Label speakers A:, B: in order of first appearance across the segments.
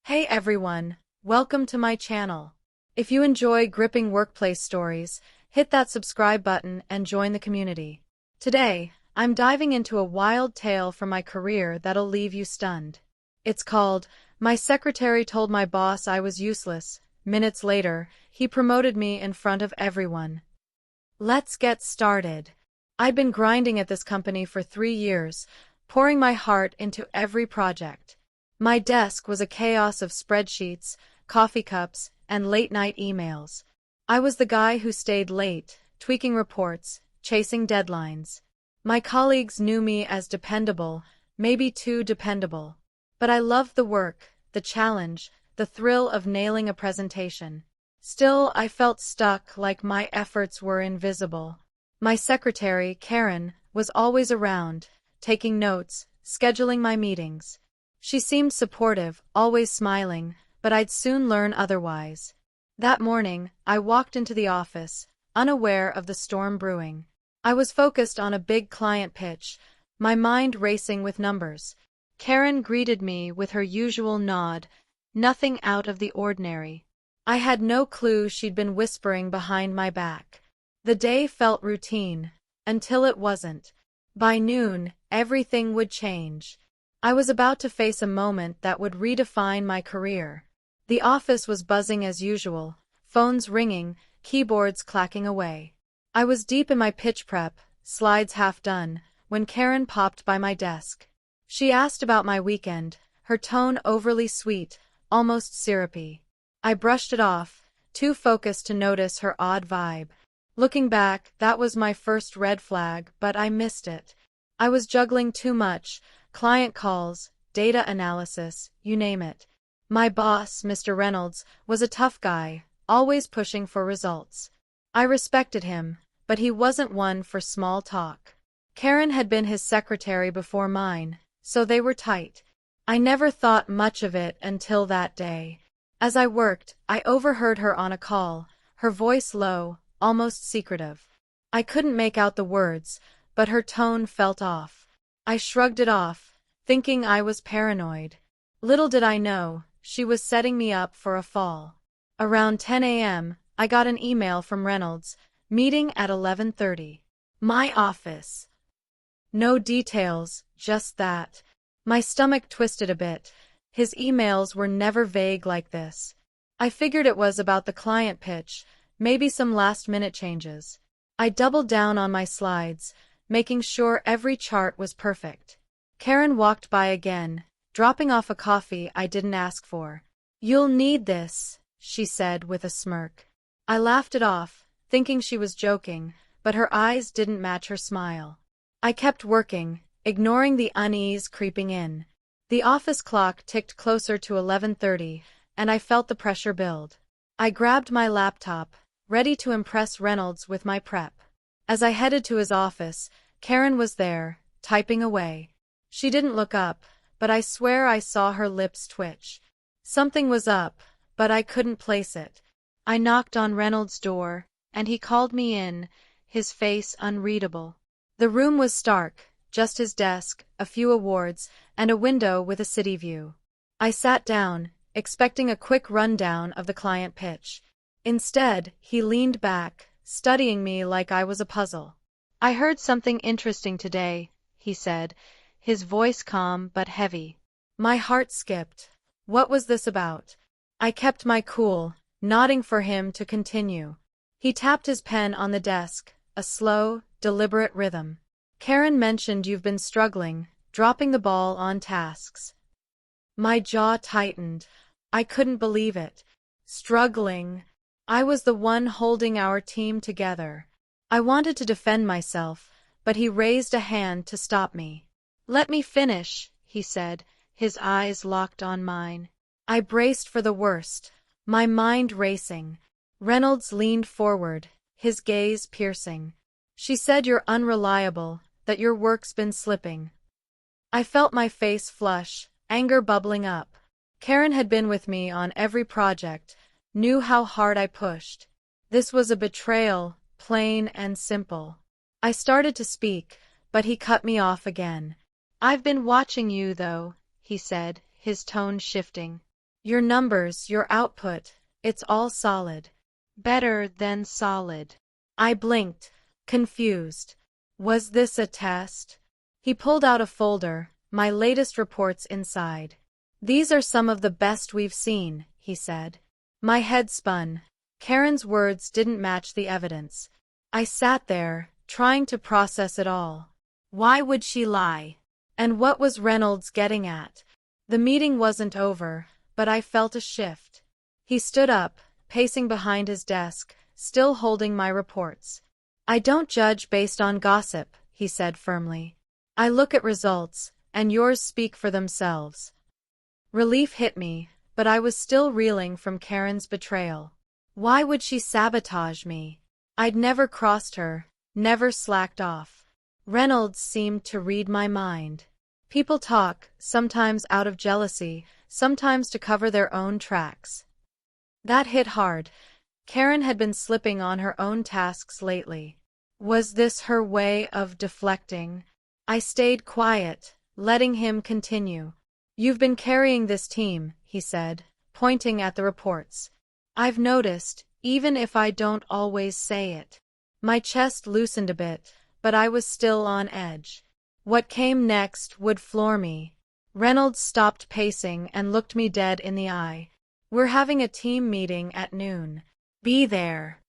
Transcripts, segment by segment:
A: Hey everyone, welcome to my channel. If you enjoy gripping workplace stories, hit that subscribe button and join the community. Today, I'm diving into a wild tale from my career that'll leave you stunned. It's called, My Secretary Told My Boss I Was Useless. Minutes later, he promoted me in front of everyone. Let's get started. I'd been grinding at this company for 3 years, pouring my heart into every project. My desk was a chaos of spreadsheets, coffee cups, and late-night emails. I was the guy who stayed late, tweaking reports, chasing deadlines. My colleagues knew me as dependable, maybe too dependable. But I loved the work, the challenge, the thrill of nailing a presentation. Still, I felt stuck, like my efforts were invisible. My secretary, Karen, was always around, taking notes, scheduling my meetings. She seemed supportive, always smiling, but I'd soon learn otherwise. That morning, I walked into the office, unaware of the storm brewing. I was focused on a big client pitch, my mind racing with numbers. Karen greeted me with her usual nod, nothing out of the ordinary. I had no clue she'd been whispering behind my back. The day felt routine, until it wasn't. By noon, everything would change. I was about to face a moment that would redefine my career. The office was buzzing as usual, phones ringing, keyboards clacking away. I was deep in my pitch prep, slides half done, when Karen popped by my desk. She asked about my weekend, her tone overly sweet, almost syrupy. I brushed it off, too focused to notice her odd vibe. Looking back, that was my first red flag, but I missed it. I was juggling too much. Client calls, data analysis, you name it. My boss, Mr. Reynolds, was a tough guy, always pushing for results. I respected him, but he wasn't one for small talk. Karen had been his secretary before mine, so they were tight. I never thought much of it until that day. As I worked, I overheard her on a call, her voice low, almost secretive. I couldn't make out the words, but her tone felt off. I shrugged it off, thinking I was paranoid. Little did I know, she was setting me up for a fall. Around 10 a.m., I got an email from Reynolds, meeting at 11:30. My office. No details, just that. My stomach twisted a bit. His emails were never vague like this. I figured it was about the client pitch, maybe some last-minute changes. I doubled down on my slides, making sure every chart was perfect. Karen walked by again, dropping off a coffee I didn't ask for. You'll need this, she said with a smirk. I laughed it off, thinking she was joking, but her eyes didn't match her smile. I kept working, ignoring the unease creeping in. The office clock ticked closer to 11:30, and I felt the pressure build. I grabbed my laptop, ready to impress Reynolds with my prep. As I headed to his office, Karen was there, typing away. She didn't look up, but I swear I saw her lips twitch. Something was up, but I couldn't place it. I knocked on Reynolds' door, and he called me in, his face unreadable. The room was stark, just his desk, a few awards, and a window with a city view. I sat down, expecting a quick rundown of the client pitch. Instead, he leaned back, studying me like I was a puzzle. I heard something interesting today, he said, his voice calm but heavy. My heart skipped. What was this about? I kept my cool, nodding for him to continue. He tapped his pen on the desk, a slow, deliberate rhythm. Karen mentioned you've been struggling, dropping the ball on tasks. My jaw tightened. I couldn't believe it. Struggling. I was the one holding our team together. I wanted to defend myself, but he raised a hand to stop me. Let me finish, he said, his eyes locked on mine. I braced for the worst, my mind racing. Reynolds leaned forward, his gaze piercing. She said you're unreliable, that your work's been slipping. I felt my face flush, anger bubbling up. Karen had been with me on every project, knew how hard I pushed. This was a betrayal, plain and simple. I started to speak, but he cut me off again. I've been watching you, though, he said, his tone shifting. Your numbers, your output, it's all solid. Better than solid. I blinked, confused. Was this a test? He pulled out a folder, my latest reports inside. These are some of the best we've seen, he said. My head spun. Karen's words didn't match the evidence. I sat there, trying to process it all. Why would she lie? And what was Reynolds getting at? The meeting wasn't over, but I felt a shift. He stood up, pacing behind his desk, still holding my reports. I don't judge based on gossip, he said firmly. I look at results, and yours speak for themselves. Relief hit me, but I was still reeling from Karen's betrayal. Why would she sabotage me? I'd never crossed her, never slacked off. Reynolds seemed to read my mind. People talk, sometimes out of jealousy, sometimes to cover their own tracks. That hit hard. Karen had been slipping on her own tasks lately. Was this her way of deflecting? I stayed quiet, letting him continue. You've been carrying this team, he said, pointing at the reports. I've noticed, even if I don't always say it. My chest loosened a bit, but I was still on edge. What came next would floor me. Reynolds stopped pacing and looked me dead in the eye. We're having a team meeting at noon. Be there.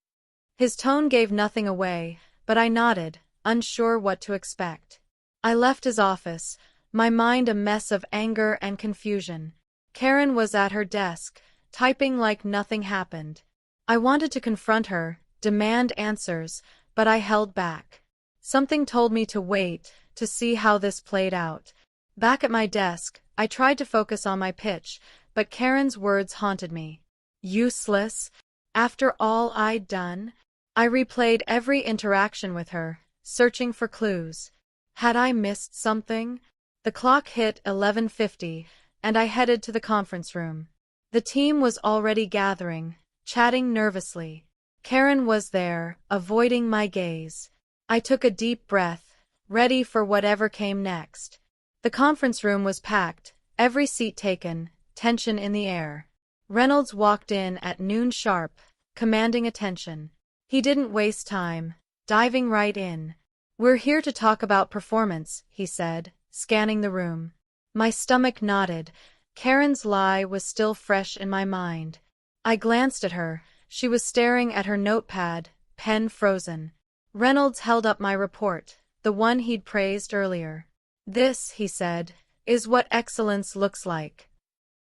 A: His tone gave nothing away, but I nodded, unsure what to expect. I left his office, my mind a mess of anger and confusion. Karen was at her desk, typing like nothing happened. I wanted to confront her, demand answers, but I held back. Something told me to wait, to see how this played out. Back at my desk, I tried to focus on my pitch, but Karen's words haunted me. Useless? After all I'd done? I replayed every interaction with her, searching for clues. Had I missed something? The clock hit 11:50, and I headed to the conference room. The team was already gathering, chatting nervously. Karen was there, avoiding my gaze. I took a deep breath, ready for whatever came next. The conference room was packed, every seat taken, tension in the air. Reynolds walked in at noon sharp, commanding attention. He didn't waste time, diving right in. We're here to talk about performance, he said, scanning the room. My stomach knotted. Karen's lie was still fresh in my mind. I glanced at her. She was staring at her notepad, pen frozen. Reynolds held up my report, the one he'd praised earlier. This, he said, is what excellence looks like.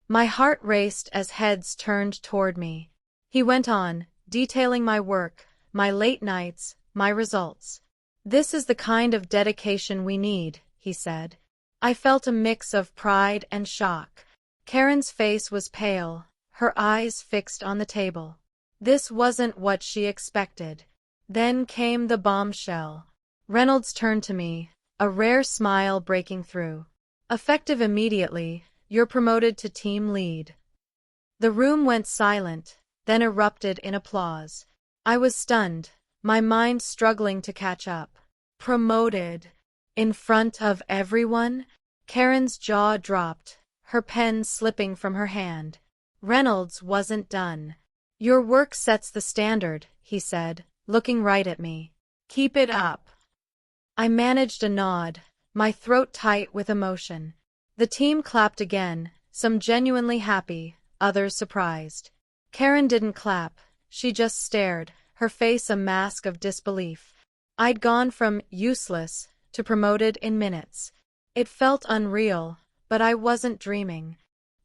A: My heart raced as heads turned toward me. He went on, detailing my work, my late nights, my results. This is the kind of dedication we need, he said. I felt a mix of pride and shock. Karen's face was pale, her eyes fixed on the table. This wasn't what she expected. Then came the bombshell. Reynolds turned to me, a rare smile breaking through. Effective immediately, you're promoted to team lead. The room went silent, then erupted in applause. I was stunned, my mind struggling to catch up. Promoted? In front of everyone? Karen's jaw dropped, her pen slipping from her hand. Reynolds wasn't done. Your work sets the standard, he said, looking right at me. Keep it up. I managed a nod, my throat tight with emotion. The team clapped again, some genuinely happy, others surprised. Karen didn't clap, she just stared, her face a mask of disbelief. I'd gone from useless to promoted in minutes. It felt unreal, but I wasn't dreaming.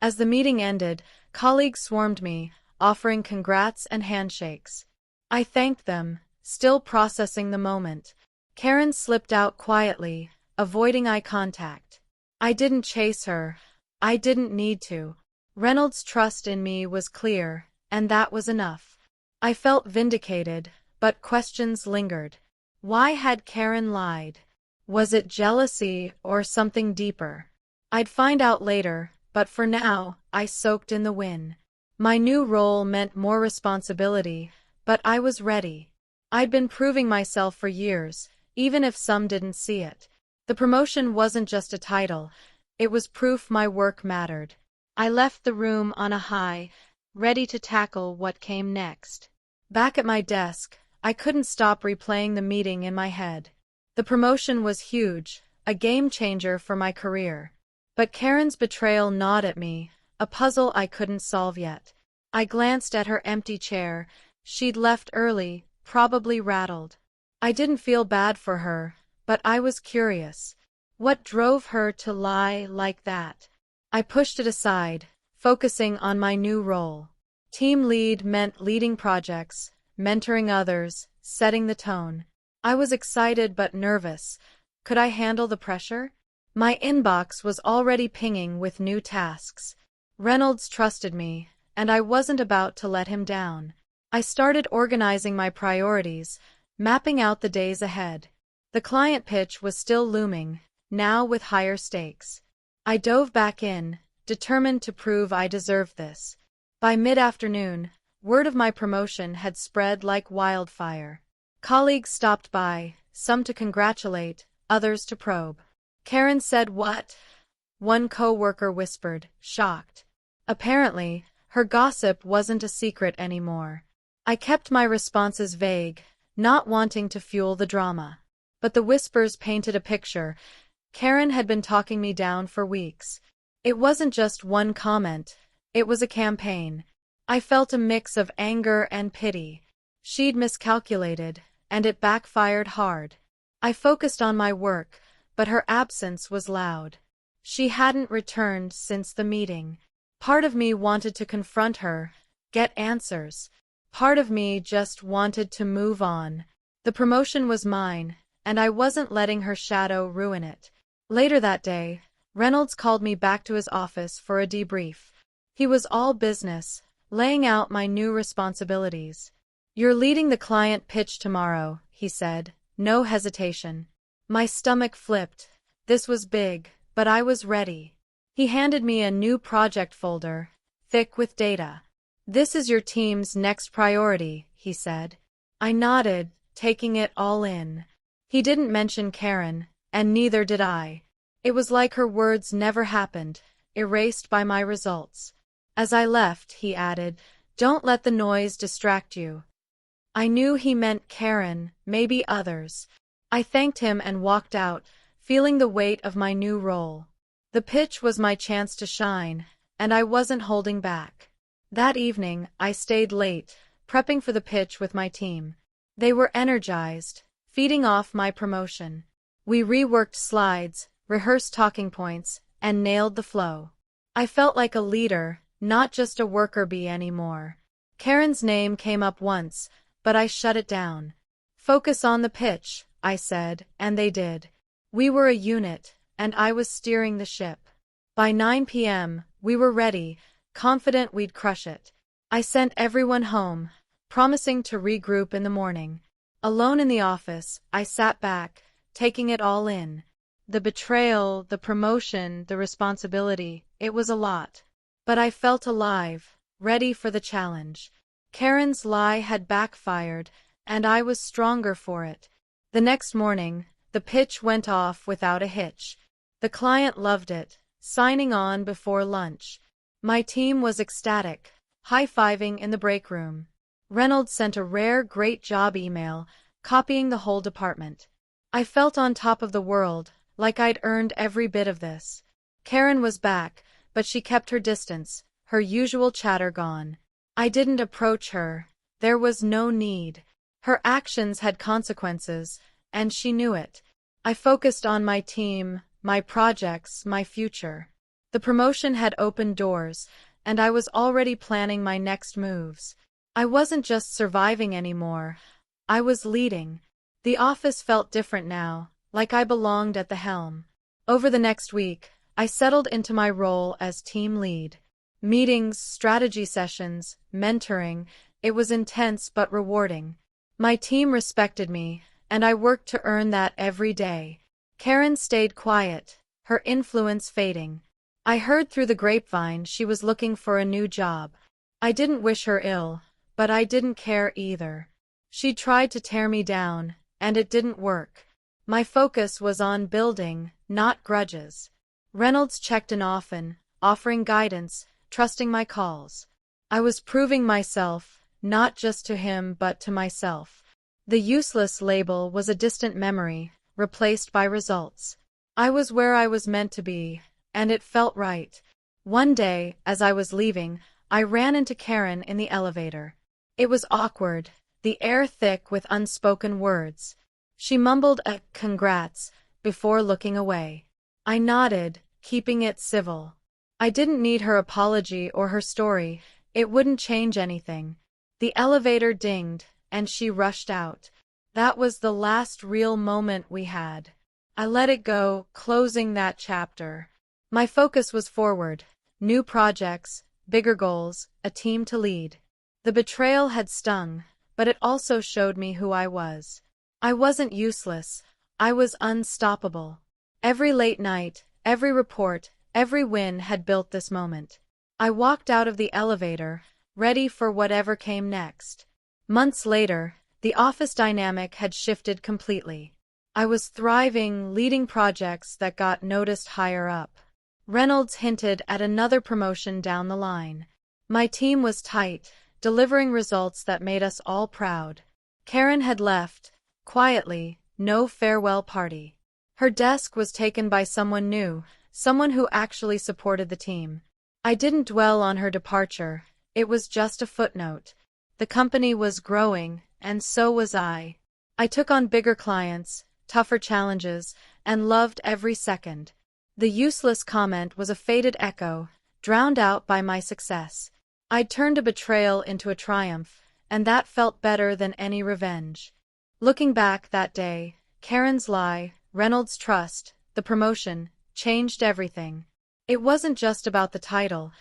A: As the meeting ended, colleagues swarmed me, offering congrats and handshakes. I thanked them, still processing the moment. Karen slipped out quietly, avoiding eye contact. I didn't chase her. I didn't need to. Reynolds' trust in me was clear, and that was enough. I felt vindicated, but questions lingered. Why had Karen lied? Was it jealousy or something deeper? I'd find out later, but for now, I soaked in the win. My new role meant more responsibility, but I was ready. I'd been proving myself for years, even if some didn't see it. The promotion wasn't just a title, it was proof my work mattered. I left the room on a high, ready to tackle what came next. Back at my desk, I couldn't stop replaying the meeting in my head. The promotion was huge, a game changer for my career. But Karen's betrayal gnawed at me, a puzzle I couldn't solve yet. I glanced at her empty chair. She'd left early, probably rattled. I didn't feel bad for her, but I was curious. What drove her to lie like that? I pushed it aside, focusing on my new role. Team lead meant leading projects, mentoring others, setting the tone. I was excited but nervous. Could I handle the pressure? My inbox was already pinging with new tasks. Reynolds trusted me, and I wasn't about to let him down. I started organizing my priorities, mapping out the days ahead. The client pitch was still looming, now with higher stakes. I dove back in, determined to prove I deserved this. By mid-afternoon, word of my promotion had spread like wildfire. Colleagues stopped by, some to congratulate, others to probe. Karen said what? One coworker whispered, shocked. Apparently, her gossip wasn't a secret anymore. I kept my responses vague, not wanting to fuel the drama. But the whispers painted a picture. Karen had been talking me down for weeks. It wasn't just one comment, it was a campaign. I felt a mix of anger and pity. She'd miscalculated, and it backfired hard. I focused on my work, but her absence was loud. She hadn't returned since the meeting. Part of me wanted to confront her, get answers. Part of me just wanted to move on. The promotion was mine, and I wasn't letting her shadow ruin it. Later that day, Reynolds called me back to his office for a debrief. He was all business, laying out my new responsibilities. You're leading the client pitch tomorrow, he said, no hesitation. My stomach flipped. This was big, but I was ready. He handed me a new project folder, thick with data. This is your team's next priority, he said. I nodded, taking it all in. He didn't mention Karen, and neither did I. It was like her words never happened, erased by my results. As I left, he added, don't let the noise distract you. I knew he meant Karen, maybe others. I thanked him and walked out, feeling the weight of my new role. The pitch was my chance to shine, and I wasn't holding back. That evening, I stayed late, prepping for the pitch with my team. They were energized, feeding off my promotion. We reworked slides, rehearsed talking points, and nailed the flow. I felt like a leader, not just a worker bee anymore. Karen's name came up once, but I shut it down. Focus on the pitch, I said, and they did. We were a unit, and I was steering the ship. By 9 p.m., we were ready, confident we'd crush it. I sent everyone home, promising to regroup in the morning. Alone in the office, I sat back, taking it all in. The betrayal, the promotion, the responsibility, it was a lot. But I felt alive, ready for the challenge. Karen's lie had backfired, and I was stronger for it. The next morning, the pitch went off without a hitch. The client loved it, signing on before lunch. My team was ecstatic, high-fiving in the break room. Reynolds sent a rare great job email, copying the whole department. I felt on top of the world, like I'd earned every bit of this. Karen was back, but she kept her distance, her usual chatter gone. I didn't approach her. There was no need. Her actions had consequences, and she knew it. I focused on my team, my projects, my future. The promotion had opened doors, and I was already planning my next moves. I wasn't just surviving anymore. I was leading. The office felt different now, like I belonged at the helm. Over the next week, I settled into my role as team lead. Meetings, strategy sessions, mentoring, it was intense but rewarding. My team respected me, and I worked to earn that every day. Karen stayed quiet, her influence fading. I heard through the grapevine she was looking for a new job. I didn't wish her ill, but I didn't care either. She tried to tear me down, and it didn't work. My focus was on building, not grudges. Reynolds checked in often, offering guidance, trusting my calls. I was proving myself, not just to him but to myself. The useless label was a distant memory, replaced by results. I was where I was meant to be, and it felt right. One day, as I was leaving, I ran into Karen in the elevator. It was awkward, the air thick with unspoken words. She mumbled a "congrats" before looking away. I nodded, keeping it civil. I didn't need her apology or her story, it wouldn't change anything. The elevator dinged, and she rushed out. That was the last real moment we had. I let it go, closing that chapter. My focus was forward. New projects, bigger goals, a team to lead. The betrayal had stung, but it also showed me who I was. I wasn't useless. I was unstoppable. Every late night, every report, every win had built this moment. I walked out of the elevator, ready for whatever came next. Months later, the office dynamic had shifted completely. I was thriving, leading projects that got noticed higher up. Reynolds hinted at another promotion down the line. My team was tight, delivering results that made us all proud. Karen had left, quietly, no farewell party. Her desk was taken by someone new, someone who actually supported the team. I didn't dwell on her departure, it was just a footnote. The company was growing, and so was I. I took on bigger clients, tougher challenges, and loved every second. The useless comment was a faded echo, drowned out by my success. I'd turned a betrayal into a triumph, and that felt better than any revenge. Looking back that day, Karen's lie, Reynolds' trust, the promotion, changed everything. It wasn't just about the title,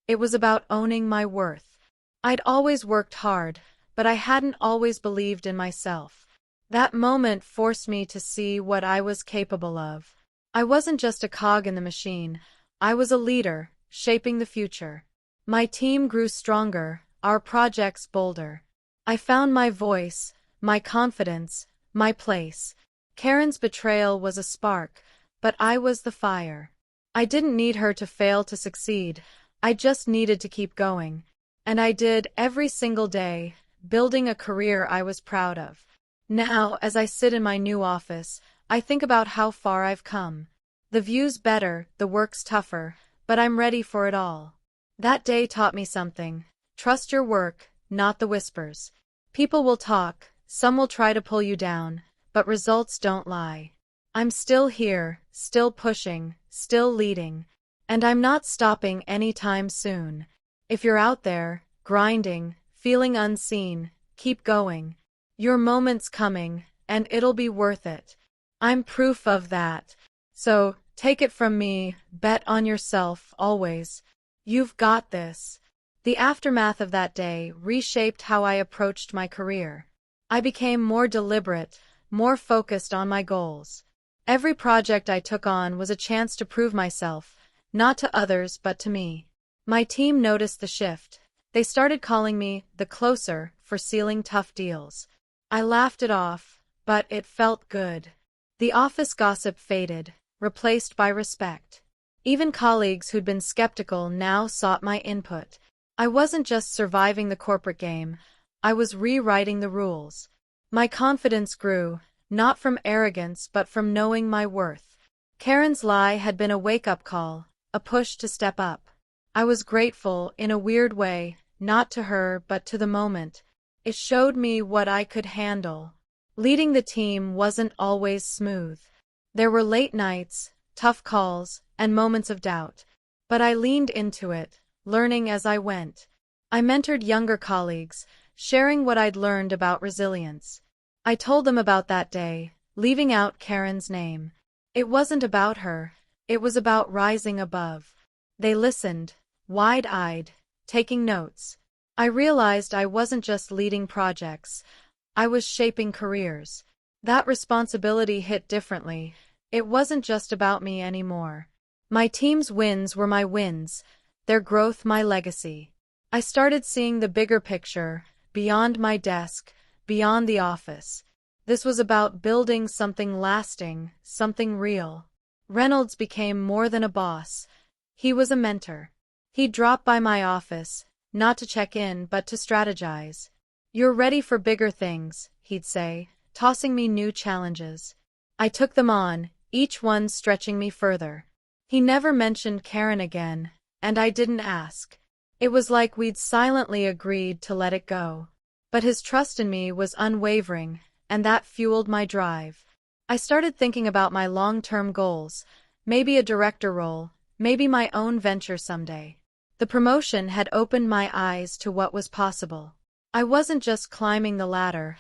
A: it was about owning my worth. I'd always worked hard, but I hadn't always believed in myself. That moment forced me to see what I was capable of. I wasn't just a cog in the machine, I was a leader, shaping the future. My team grew stronger, our projects bolder. I found my voice, my confidence, my place. Karen's betrayal was a spark, but I was the fire. I didn't need her to fail to succeed, I just needed to keep going. And I did every single day, building a career I was proud of. Now, as I sit in my new office, I think about how far I've come. The view's better, the work's tougher, but I'm ready for it all. That day taught me something. Trust your work, not the whispers. People will talk, some will try to pull you down, but results don't lie. I'm still here, still pushing, still leading, and I'm not stopping anytime soon. If you're out there, grinding, feeling unseen, keep going. Your moment's coming, and it'll be worth it. I'm proof of that. So, take it from me, bet on yourself, always. You've got this. The aftermath of that day reshaped how I approached my career. I became more deliberate, more focused on my goals. Every project I took on was a chance to prove myself, not to others but to me. My team noticed the shift. They started calling me the closer for sealing tough deals. I laughed it off, but it felt good. The office gossip faded, replaced by respect. Even colleagues who'd been skeptical now sought my input. I wasn't just surviving the corporate game, I was rewriting the rules. My confidence grew, not from arrogance but from knowing my worth. Karen's lie had been a wake-up call, a push to step up. I was grateful, in a weird way, not to her but to the moment. It showed me what I could handle. Leading the team wasn't always smooth. There were late nights, tough calls, and moments of doubt. But I leaned into it, learning as I went. I mentored younger colleagues, sharing what I'd learned about resilience. I told them about that day, leaving out Karen's name. It wasn't about her, it was about rising above. They listened, wide-eyed, taking notes. I realized I wasn't just leading projects, I was shaping careers. That responsibility hit differently. It wasn't just about me anymore. My team's wins were my wins, their growth my legacy. I started seeing the bigger picture, beyond my desk, beyond the office. This was about building something lasting, something real. Reynolds became more than a boss. He was a mentor. He'd drop by my office, not to check in but to strategize. "You're ready for bigger things," he'd say, tossing me new challenges. I took them on, each one stretching me further. He never mentioned Karen again, and I didn't ask. It was like we'd silently agreed to let it go. But his trust in me was unwavering, and that fueled my drive. I started thinking about my long-term goals, maybe a director role, maybe my own venture someday. The promotion had opened my eyes to what was possible. I wasn't just climbing the ladder,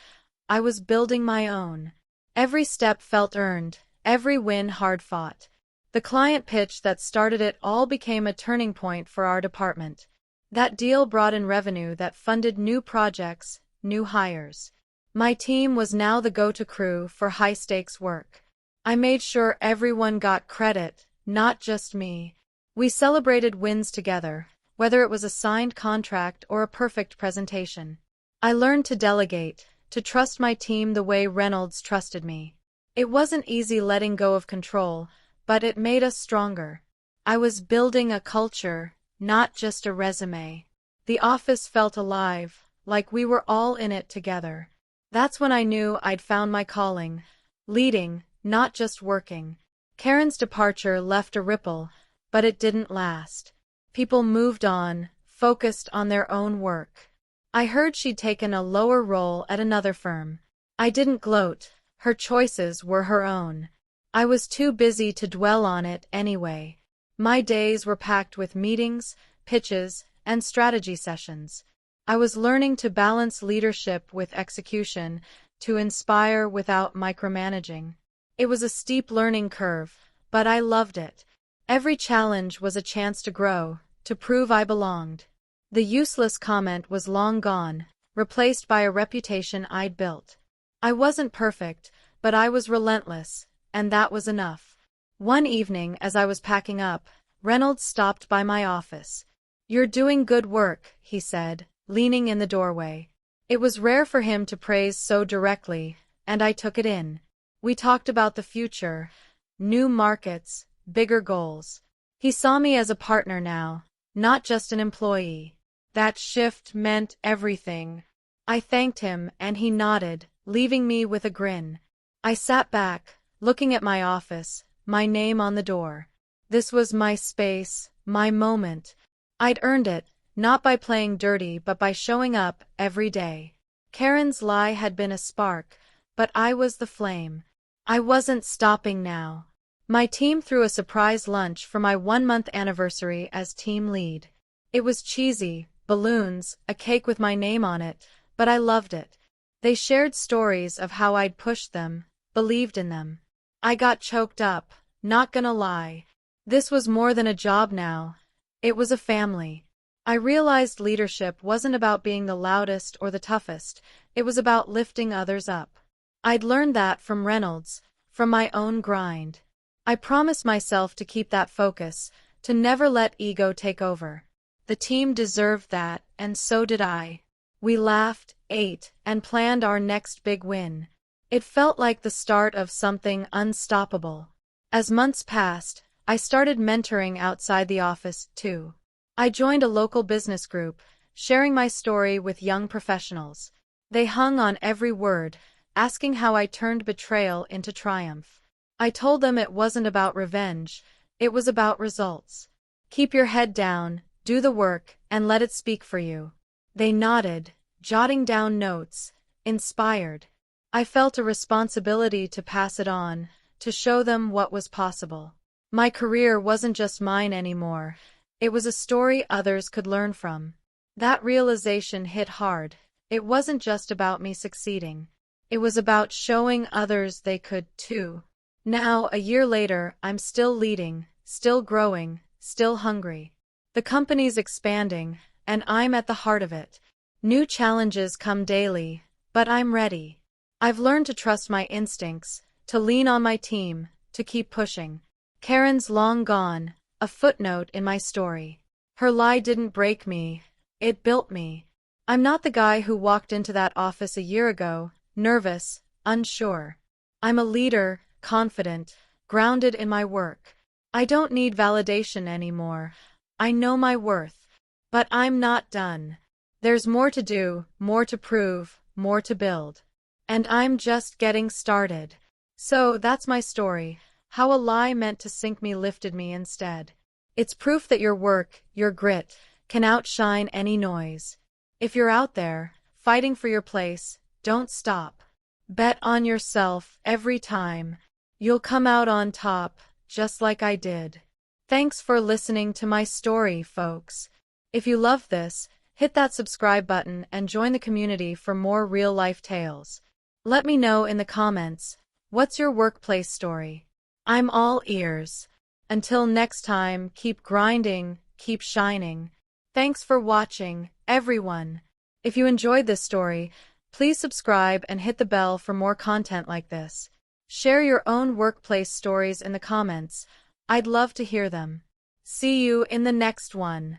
A: I was building my own. Every step felt earned, every win hard-fought. The client pitch that started it all became a turning point for our department. That deal brought in revenue that funded new projects, new hires. My team was now the go-to crew for high-stakes work. I made sure everyone got credit, not just me. We celebrated wins together, whether it was a signed contract or a perfect presentation. I learned to delegate, to trust my team the way Reynolds trusted me. It wasn't easy letting go of control, but it made us stronger. I was building a culture, not just a resume. The office felt alive, like we were all in it together. That's when I knew I'd found my calling. Leading, not just working. Karen's departure left a ripple, but it didn't last. People moved on, focused on their own work. I heard she'd taken a lower role at another firm. I didn't gloat. Her choices were her own. I was too busy to dwell on it anyway. My days were packed with meetings, pitches, and strategy sessions. I was learning to balance leadership with execution, to inspire without micromanaging. It was a steep learning curve, but I loved it. Every challenge was a chance to grow, to prove I belonged. The useless comment was long gone, replaced by a reputation I'd built. I wasn't perfect, but I was relentless, and that was enough. One evening as I was packing up, Reynolds stopped by my office. "You're doing good work," he said, leaning in the doorway. It was rare for him to praise so directly, and I took it in. We talked about the future, new markets, bigger goals. He saw me as a partner now, not just an employee. That shift meant everything. I thanked him and he nodded, leaving me with a grin. I sat back, looking at my office, my name on the door. This was my space, my moment. I'd earned it, not by playing dirty but by showing up every day. Karen's lie had been a spark, but I was the flame. I wasn't stopping now. My team threw a surprise lunch for my 1-month anniversary as team lead. It was cheesy, balloons, a cake with my name on it, but I loved it. They shared stories of how I'd pushed them, believed in them. I got choked up, not gonna lie. This was more than a job now. It was a family. I realized leadership wasn't about being the loudest or the toughest, it was about lifting others up. I'd learned that from Reynolds, from my own grind. I promised myself to keep that focus, to never let ego take over. The team deserved that, and so did I. We laughed, ate, and planned our next big win. It felt like the start of something unstoppable. As months passed, I started mentoring outside the office, too. I joined a local business group, sharing my story with young professionals. They hung on every word, asking how I turned betrayal into triumph. I told them it wasn't about revenge, it was about results. Keep your head down, do the work, and let it speak for you. They nodded, jotting down notes, inspired. I felt a responsibility to pass it on, to show them what was possible. My career wasn't just mine anymore, it was a story others could learn from. That realization hit hard. It wasn't just about me succeeding. It was about showing others they could, too. Now, a year later, I'm still leading, still growing, still hungry. The company's expanding, and I'm at the heart of it. New challenges come daily, but I'm ready. I've learned to trust my instincts, to lean on my team, to keep pushing. Karen's long gone, a footnote in my story. Her lie didn't break me, it built me. I'm not the guy who walked into that office a year ago, nervous, unsure. I'm a leader, confident, grounded in my work. I don't need validation anymore. I know my worth. But I'm not done. There's more to do, more to prove, more to build. And I'm just getting started. So that's my story, how a lie meant to sink me lifted me instead. It's proof that your work, your grit, can outshine any noise. If you're out there, fighting for your place, don't stop. Bet on yourself every time. You'll come out on top, just like I did. Thanks for listening to my story, folks. If you love this, hit that subscribe button and join the community for more real-life tales. Let me know in the comments, what's your workplace story? I'm all ears. Until next time, keep grinding, keep shining. Thanks for watching, everyone. If you enjoyed this story, please subscribe and hit the bell for more content like this. Share your own workplace stories in the comments. I'd love to hear them. See you in the next one.